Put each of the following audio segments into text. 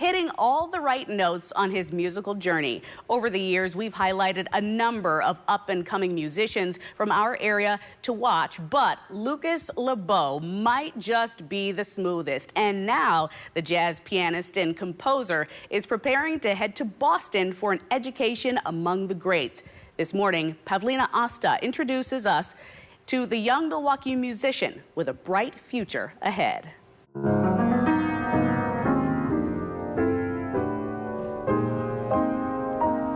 hitting all the right notes on his musical journey. Over the years, we've highlighted a number of up-and-coming musicians from our area to watch, but Lucas Lebau might just be the smoothest. And now the jazz pianist and composer is preparing to head to Boston for an education among the greats. This morning, Pavlina Asta introduces us to the young Milwaukee musician with a bright future ahead.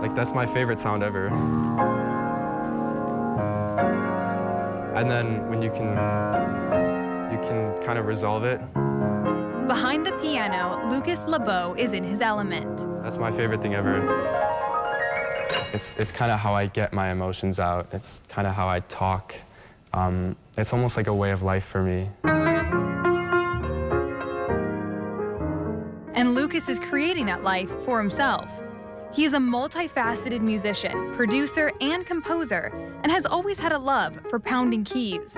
Like, that's my favorite sound ever. And then when you can kind of resolve it. Behind the piano, Lucas Lebau is in his element. That's my favorite thing ever. It's kind of how I get my emotions out. It's kind of how I talk. It's almost like a way of life for me. And Lucas is creating that life for himself. He is a multifaceted musician, producer, and composer, and has always had a love for pounding keys.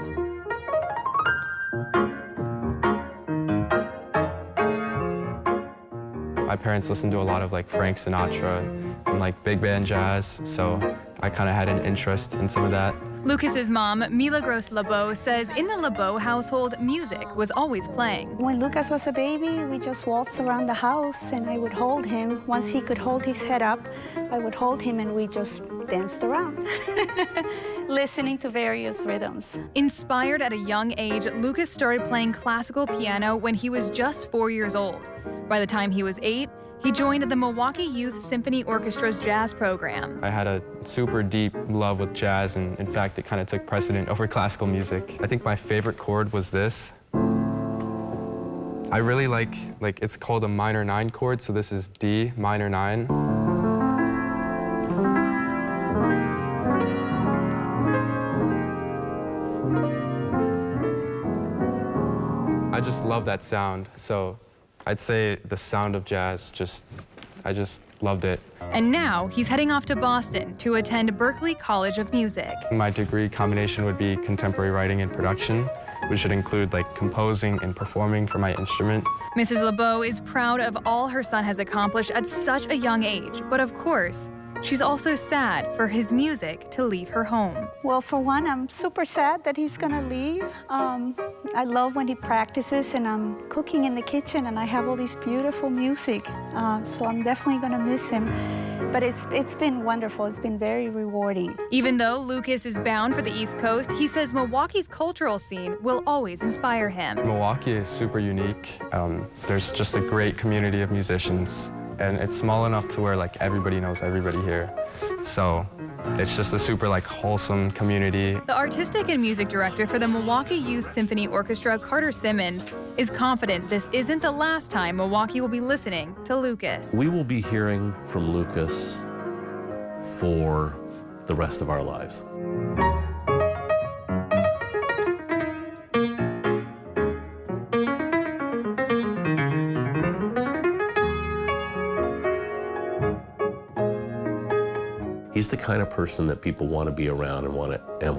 My parents listened to a lot of like Frank Sinatra and like big band jazz, so I kind of had an interest in some of that. Lucas's mom, Milwaukee Lebau, says in the Lebau household, music was always playing. When Lucas was a baby, we just waltzed around the house and I would hold him. Once he could hold his head up, I would hold him and we just danced around, listening to various rhythms. Inspired at a young age, Lucas started playing classical piano when he was just 4 years old. By the time he was 8, he joined the Milwaukee Youth Symphony Orchestra's jazz program. I had a super deep love with jazz, and in fact, it kind of took precedent over classical music. I think my favorite chord was this. I really like it's called a minor 9 chord, so this is D minor 9. I just love that sound, so I'd say the sound of jazz, I just loved it. And now he's heading off to Boston to attend Berklee College of Music. My degree combination would be contemporary writing and production, which should include like composing and performing for my instrument. Mrs. Lebau is proud of all her son has accomplished at such a young age, but of course, she's also sad for his music to leave her home. Well, for one, I'm super sad that he's gonna leave. I love when he practices and I'm cooking in the kitchen and I have all this beautiful music. So I'm definitely gonna miss him. But it's been wonderful. It's been very rewarding. Even though Lucas is bound for the East Coast, he says Milwaukee's cultural scene will always inspire him. Milwaukee is super unique. There's just a great community of musicians. And it's small enough to where like everybody knows everybody here. So it's just a super like wholesome community. The artistic and music director for the Milwaukee Youth Symphony Orchestra, Carter Simmons, is confident this isn't the last time Milwaukee will be listening to Lucas. We will be hearing from Lucas for the rest of our lives. He's the kind of person that people want to be around and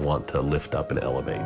want to lift up and elevate.